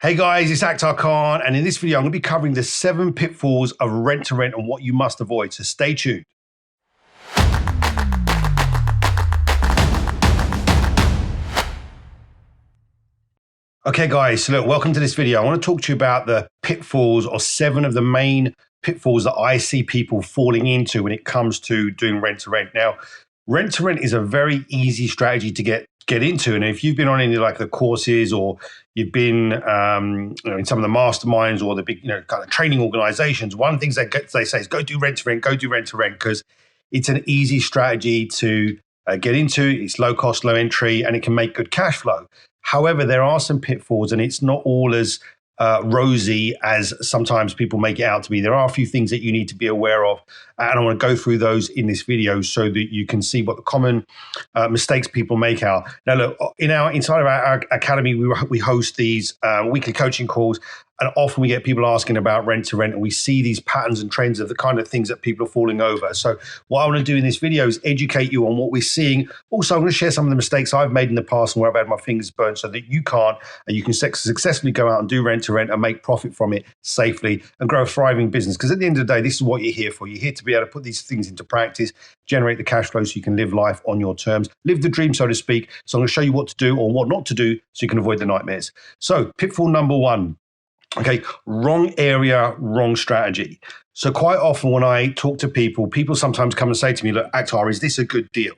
Hey guys, it's Akhtar Khan, and in this video, I'm going to be covering the 7 pitfalls of rent-to-rent and what you must avoid, so stay tuned. Okay guys, so look, welcome to this video. I want to talk to you about the pitfalls, or 7 of the main pitfalls that I see people falling into when it comes to doing rent-to-rent. Now, rent-to-rent is a very easy strategy to get into, and if you've been on any like the courses, or you've been in some of the masterminds or the big kind of training organizations, one of the things they say is go do rent-to-rent, because it's an easy strategy to get into. It's low cost, low entry, and it can make good cash flow. However, there are some pitfalls, and it's not all as rosy as sometimes people make it out to be. There are a few things that you need to be aware of, and I want to go through those in this video so that you can see what the common mistakes people make out. Now, look, inside of our academy, we host these weekly coaching calls, and often we get people asking about rent-to-rent, and we see these patterns and trends of the kind of things that people are falling over. So what I want to do in this video is educate you on what we're seeing. Also, I'm going to share some of the mistakes I've made in the past and where I've had my fingers burned, so that you can't, and you can successfully go out and do rent-to-rent and make profit from it safely and grow a thriving business. Because at the end of the day, this is what you're here for. You're here to be able to put these things into practice, generate the cash flow so you can live life on your terms, live the dream, so to speak. So I'm going to show you what to do or what not to do so you can avoid the nightmares. So pitfall number 1. Okay, wrong area, wrong strategy. So quite often when I talk to people sometimes come and say to me, look, Akhtar, is this a good deal?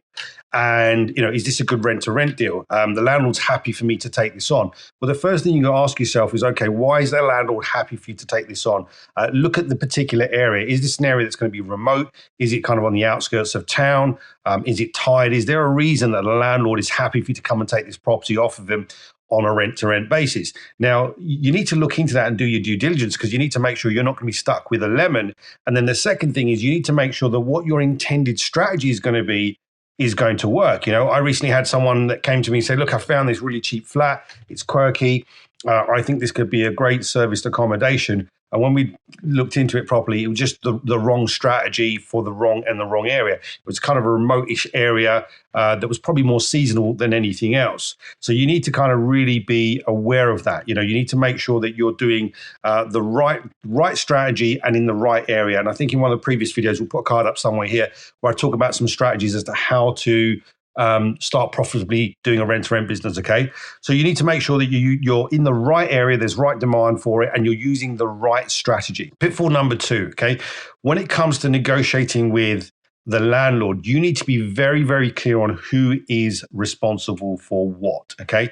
And, is this a good rent-to-rent deal? The landlord's happy for me to take this on. Well, the first thing you got to ask yourself is, okay, why is the landlord happy for you to take this on? Look at the particular area. Is this an area that's going to be remote? Is it kind of on the outskirts of town? Is it tied? Is there a reason that the landlord is happy for you to come and take this property off of him on a rent-to-rent basis? Now, you need to look into that and do your due diligence, because you need to make sure you're not going to be stuck with a lemon. And then the second thing is you need to make sure that what your intended strategy is going to be is going to work. I recently had someone that came to me and said, look, I found this really cheap flat. It's quirky. I think this could be a great serviced accommodation. And when we looked into it properly, it was just the wrong strategy for the wrong area. It was kind of a remote-ish area that was probably more seasonal than anything else. So you need to kind of really be aware of that. You need to make sure that you're doing the right strategy and in the right area. And I think in one of the previous videos, we'll put a card up somewhere here where I talk about some strategies as to how to start profitably doing a rent-to-rent business, okay? So you need to make sure that you're in the right area, there's right demand for it, and you're using the right strategy. Pitfall number 2, okay? When it comes to negotiating with the landlord, you need to be very, very clear on who is responsible for what, okay?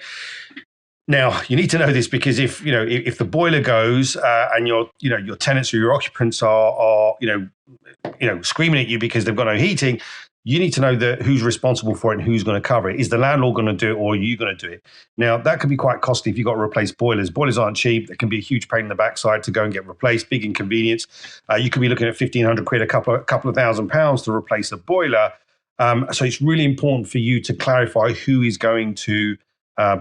Now, you need to know this because if the boiler goes and your tenants or your occupants are screaming at you because they've got no heating, you need to know who's responsible for it and who's going to cover it. Is the landlord going to do it, or are you going to do it? Now, that could be quite costly if you've got to replace boilers. Boilers aren't cheap. It can be a huge pain in the backside to go and get replaced, big inconvenience. You could be looking at 1,500 quid, a couple of £1,000 to replace a boiler. So it's really important for you to clarify who is going to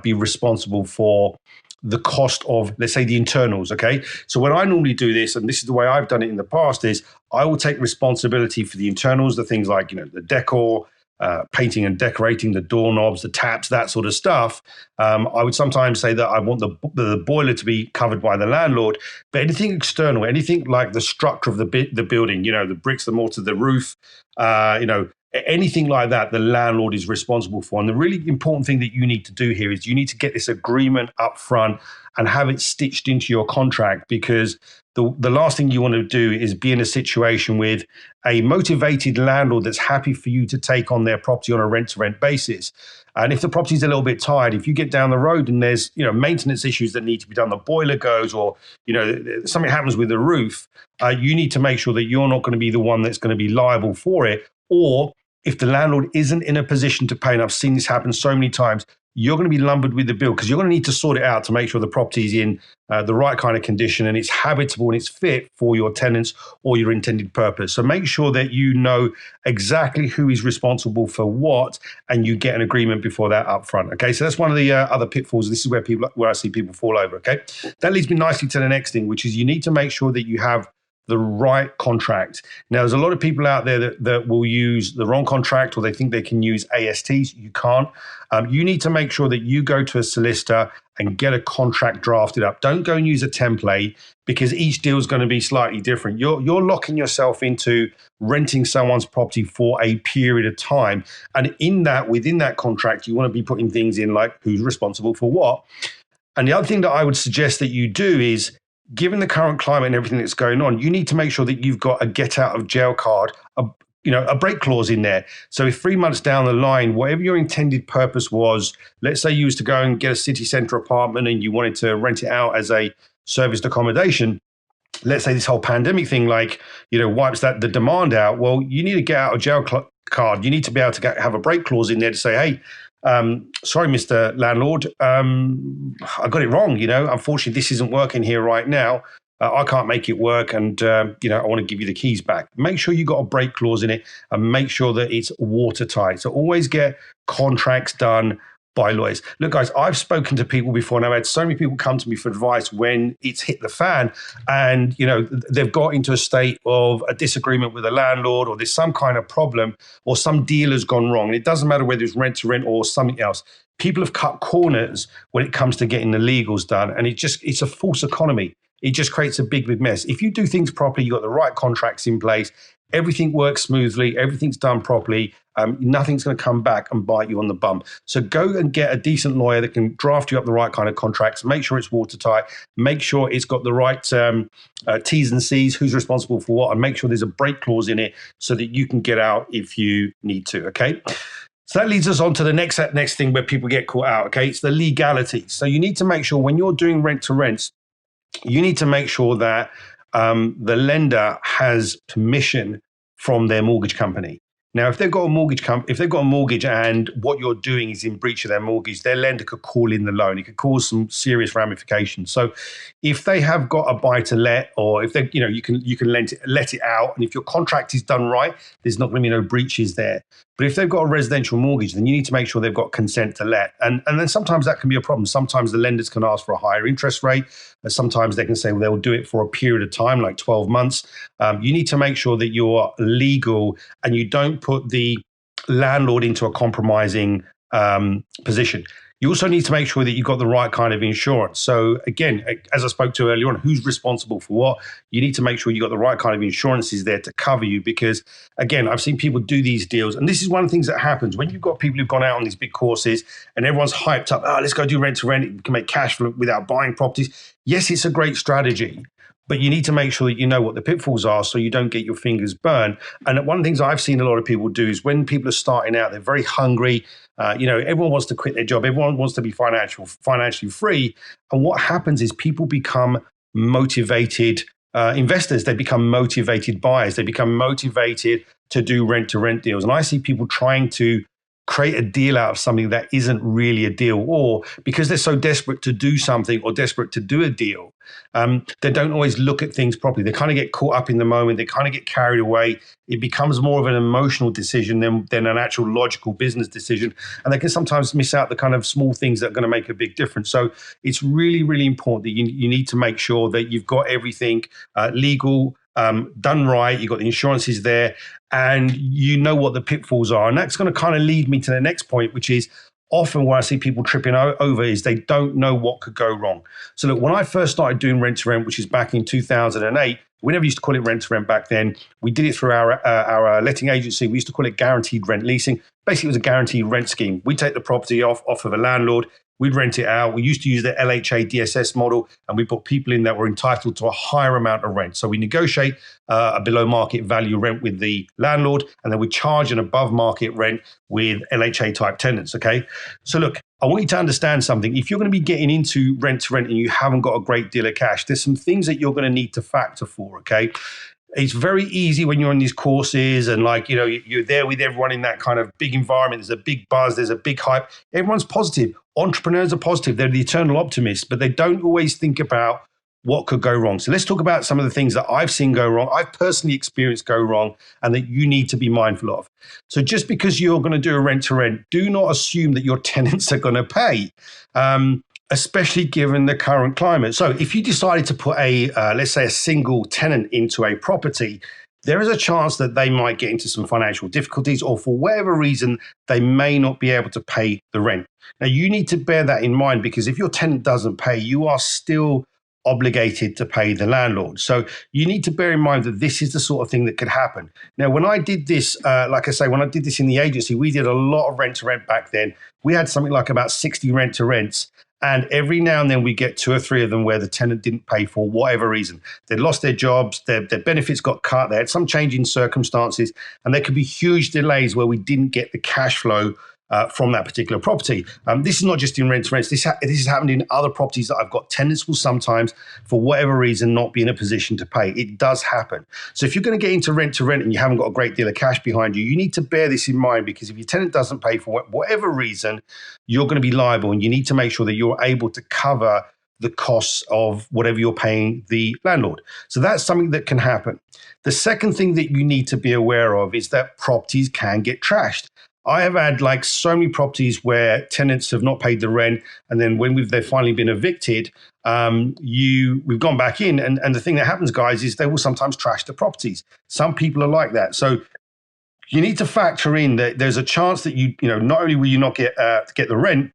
be responsible for the cost of, let's say, the internals, okay? So when I normally do this, and this is the way I've done it in the past, is I will take responsibility for the internals, the things like, the decor, painting and decorating, the doorknobs, the taps, that sort of stuff. I would sometimes say that I want the boiler to be covered by the landlord, but anything external, anything like the structure of the building, the bricks, the mortar, the roof, anything like that, the landlord is responsible for. And the really important thing that you need to do here is you need to get this agreement up front and have it stitched into your contract, because the last thing you want to do is be in a situation with a motivated landlord that's happy for you to take on their property on a rent-to-rent basis. And if the property's a little bit tired, if you get down the road and there's maintenance issues that need to be done, the boiler goes, or something happens with the roof, you need to make sure that you're not going to be the one that's going to be liable for it. Or if the landlord isn't in a position to pay, and I've seen this happen so many times, you're going to be lumbered with the bill, because you're going to need to sort it out to make sure the property is in the right kind of condition and it's habitable and it's fit for your tenants or your intended purpose. So make sure that you know exactly who is responsible for what, and you get an agreement before that up front. Okay, so that's one of the other pitfalls. This is where I see people fall over. Okay, that leads me nicely to the next thing, which is you need to make sure that you have the right contract. Now, there's a lot of people out there that will use the wrong contract, or they think they can use ASTs. You can't. You need to make sure that you go to a solicitor and get a contract drafted up. Don't go and use a template, because each deal is going to be slightly different. You're locking yourself into renting someone's property for a period of time. And within that contract, you want to be putting things in like who's responsible for what. And the other thing that I would suggest that you do is, given the current climate and everything that's going on, you need to make sure that you've got a get out of jail card, a break clause in there. So if 3 months down the line, whatever your intended purpose was, let's say you used to go and get a city centre apartment and you wanted to rent it out as a serviced accommodation. Let's say this whole pandemic thing, wipes the demand out. Well, you need to get out of jail card. You need to be able to have a break clause in there to say, hey, sorry, Mr. Landlord, I got it wrong. Unfortunately, this isn't working here right now. I can't make it work, and I want to give you the keys back. Make sure you got a break clause in it, and make sure that it's watertight. So always get contracts done by lawyers. Look, guys, I've spoken to people before, and I've had so many people come to me for advice when it's hit the fan, and they've got into a state of a disagreement with a landlord, or there's some kind of problem, or some deal has gone wrong. And it doesn't matter whether it's rent to rent or something else. People have cut corners when it comes to getting the legals done, and it's a false economy. It just creates a big mess. If you do things properly, you've got the right contracts in place, everything works smoothly, everything's done properly, nothing's going to come back and bite you on the bum. So go and get a decent lawyer that can draft you up the right kind of contracts, make sure it's watertight, make sure it's got the right T's and C's, who's responsible for what, and make sure there's a break clause in it so that you can get out if you need to, okay? So that leads us on to the next thing where people get caught out, okay? It's the legality. So you need to make sure when you're doing rent to rents, you need to make sure that the lender has permission from their mortgage company. Now, if they've got a mortgage and what you're doing is in breach of their mortgage, their lender could call in the loan. It could cause some serious ramifications. So, if they have got a buy to let, or if they, you can let it out, and if your contract is done right, there's not going to be no breaches there. But if they've got a residential mortgage, then you need to make sure they've got consent to let. And then sometimes that can be a problem. Sometimes the lenders can ask for a higher interest rate. Sometimes they can say, well, they'll do it for a period of time, like 12 months. You need to make sure that you're legal and you don't put the landlord into a compromising position. You also need to make sure that you've got the right kind of insurance. So again, as I spoke to earlier on, who's responsible for what? You need to make sure you've got the right kind of insurances there to cover you, because again, I've seen people do these deals. And this is one of the things that happens when you've got people who've gone out on these big courses and everyone's hyped up, let's go do rent to rent. You can make cash without buying properties. Yes, it's a great strategy, but you need to make sure that you know what the pitfalls are so you don't get your fingers burned. And one of the things I've seen a lot of people do is when people are starting out, they're very hungry. Everyone wants to quit their job. Everyone wants to be financially free. And what happens is people become motivated investors. They become motivated buyers. They become motivated to do rent-to-rent deals. And I see people trying to create a deal out of something that isn't really a deal, or because they're so desperate to do something or desperate to do a deal, they don't always look at things properly. They kind of get caught up in the moment. They kind of get carried away. It becomes more of an emotional decision than an actual logical business decision. And they can sometimes miss out the kind of small things that are going to make a big difference. So it's really, really important that you need to make sure that you've got everything legal, done right, you've got the insurances there, and you know what the pitfalls are. And that's going to kind of lead me to the next point, which is often where I see people tripping over is they don't know what could go wrong. So look, when I first started doing rent to rent, which is back in 2008, we never used to call it rent to rent back then. We did it through our letting agency. We used to call it guaranteed rent leasing. Basically, it was a guaranteed rent scheme. We take the property off of a landlord. We'd rent it out. We used to use the LHA DSS model, and we put people in that were entitled to a higher amount of rent. So we negotiate a below market value rent with the landlord, and then we charge an above market rent with LHA type tenants, okay? So look, I want you to understand something. If you're going to be getting into rent to rent and you haven't got a great deal of cash, there's some things that you're going to need to factor for, okay? It's very easy when you're on these courses and you're there with everyone in that kind of big environment. There's a big buzz, there's a big hype. Everyone's positive. Entrepreneurs are positive. They're the eternal optimists, but they don't always think about what could go wrong. So let's talk about some of the things that I've seen go wrong, I've personally experienced go wrong, and that you need to be mindful of. So just because you're going to do a rent to rent, do not assume that your tenants are going to pay. especially given the current climate. So if you decided to put let's say a single tenant into a property, there is a chance that they might get into some financial difficulties, or for whatever reason, they may not be able to pay the rent. Now, you need to bear that in mind, because if your tenant doesn't pay, you are still obligated to pay the landlord. So you need to bear in mind that this is the sort of thing that could happen. Now, when I did this, like I say, when I did this in the agency, we did a lot of rent to rent back then. We had something like about 60 rent to rents. And every now and then we get 2 or 3 of them where the tenant didn't pay for whatever reason. They'd lost their jobs, their benefits got cut, they had some change in circumstances, and there could be huge delays where we didn't get the cash flow from that particular property. This is not just in rent to rents. This has happened in other properties that I've got. Tenants will sometimes, for whatever reason, not be in a position to pay. It does happen. So if you're going to get into rent to rent and you haven't got a great deal of cash behind you, you need to bear this in mind, because if your tenant doesn't pay for whatever reason, you're going to be liable, and you need to make sure that you're able to cover the costs of whatever you're paying the landlord. So that's something that can happen. The second thing that you need to be aware of is that properties can get trashed. I have had like so many properties where tenants have not paid the rent, and then when they've finally been evicted, we've gone back in, and the thing that happens, guys, is they will sometimes trash the properties. Some people are like that, so you need to factor in that there's a chance that you know not only will you not get the rent,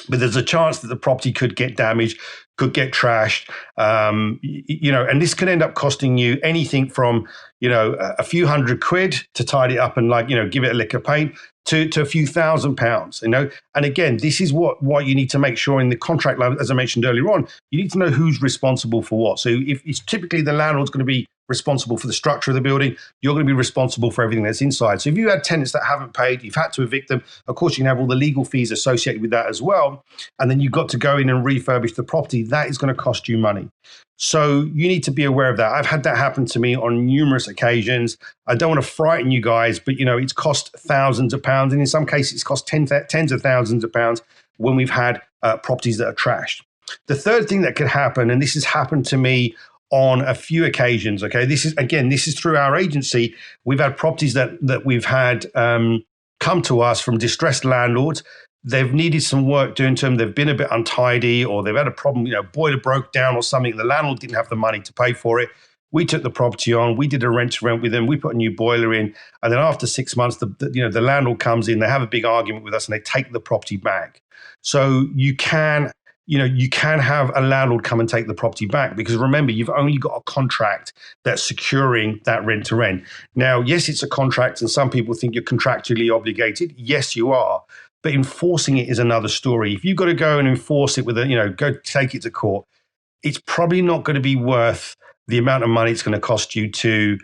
but there's a chance that the property could get damaged, could get trashed, and this can end up costing you anything from, a few £100 to tidy it up and give it a lick of paint to a few £1,000s, And again, this is what you need to make sure in the contract, as I mentioned earlier on, you need to know who's responsible for what. So if it's typically the landlord's going to be responsible for the structure of the building, you're going to be responsible for everything that's inside. So if you had tenants that haven't paid, you've had to evict them, of course you can have all the legal fees associated with that as well. And then you've got to go in and refurbish the property. That is going to cost you money. So you need to be aware of that. I've had that happen to me on numerous occasions. I don't want to frighten you guys, but it's cost thousands of pounds. And in some cases it's cost tens of thousands of pounds when we've had properties that are trashed. The third thing that could happen, and this has happened to me on a few occasions. Okay, this is through our agency. We've had properties that we've had come to us from distressed landlords. They've needed some work doing to them. They've been a bit untidy, or they've had a problem. Boiler broke down or something. The landlord didn't have the money to pay for it. We took the property on. We did a rent to rent with them. We put a new boiler in, and then after 6 months, the landlord comes in. They have a big argument with us, and they take the property back. So you can have a landlord come and take the property back, because remember, you've only got a contract that's securing that rent to rent. Now, yes, it's a contract, and some people think you're contractually obligated. Yes, you are. But enforcing it is another story. If you've got to go and enforce it go take it to court, it's probably not going to be worth the amount of money it's going to cost you to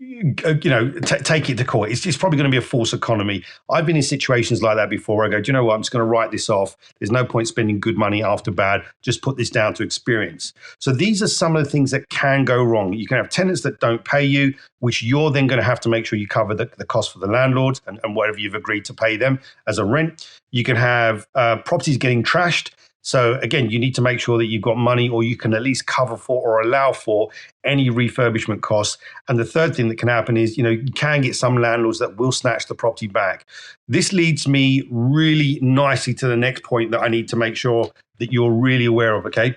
take it to court. It's probably going to be a false economy. I've been in situations like that before. I go, do you know what? I'm just going to write this off. There's no point spending good money after bad. Just put this down to experience. So these are some of the things that can go wrong. You can have tenants that don't pay you, which you're then going to have to make sure you cover the cost for the landlords and whatever you've agreed to pay them as a rent. You can have properties getting trashed. So again, you need to make sure that you've got money, or you can at least cover for or allow for any refurbishment costs. And the third thing that can happen is, you can get some landlords that will snatch the property back. This leads me really nicely to the next point that I need to make sure that you're really aware of, okay?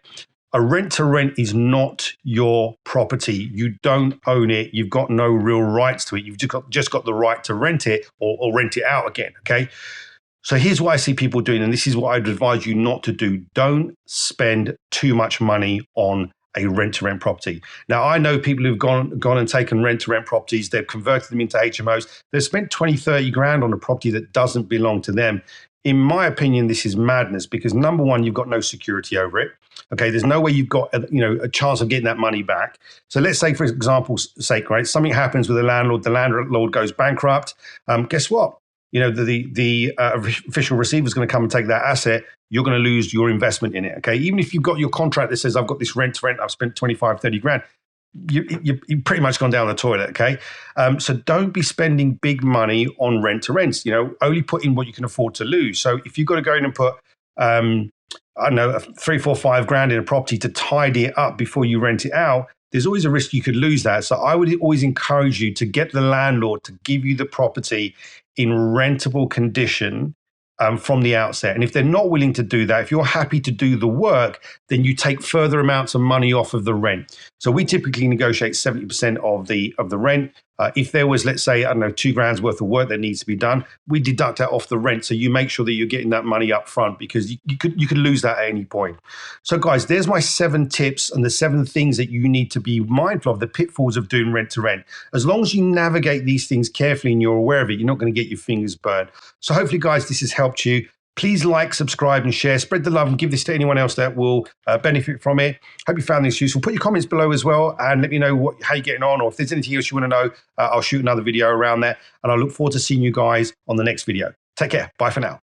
A rent to rent is not your property. You don't own it. You've got no real rights to it. You've just got the right to rent it or rent it out again, okay? So here's what I see people doing, and this is what I'd advise you not to do. Don't spend too much money on a rent-to-rent property. Now, I know people who've gone and taken rent-to-rent properties, they've converted them into HMOs. They've spent 20, 30 grand on a property that doesn't belong to them. In my opinion, this is madness, because number one, you've got no security over it. Okay, there's no way you've got a chance of getting that money back. So let's say, for example's sake, right, something happens with the landlord goes bankrupt. Guess what? The official receiver is going to come and take that asset. You're going to lose your investment in it. Okay, even if you've got your contract that says I've got this rent to rent, I've spent 25, 30 grand, you've pretty much gone down the toilet. Okay, so don't be spending big money on rent to rents. Only put in what you can afford to lose. So if you've got to go in and put I don't know, 3, 4, 5 grand in a property to tidy it up before you rent it out, there's always a risk you could lose that. So I would always encourage you to get the landlord to give you the property in rentable condition from the outset. And if they're not willing to do that, if you're happy to do the work, then you take further amounts of money off of the rent. So we typically negotiate 70% of the rent. If there was, let's say, I don't know, £2,000 worth of work that needs to be done, we deduct that off the rent. So you make sure that you're getting that money up front, because you could lose that at any point. So guys, there's my 7 tips and the 7 things that you need to be mindful of, the pitfalls of doing rent to rent. As long as you navigate these things carefully and you're aware of it, you're not going to get your fingers burned. So hopefully, guys, this has helped you. Please like, subscribe, and share. Spread the love and give this to anyone else that will benefit from it. Hope you found this useful. Put your comments below as well and let me know how you're getting on, or if there's anything else you want to know, I'll shoot another video around that. And I look forward to seeing you guys on the next video. Take care. Bye for now.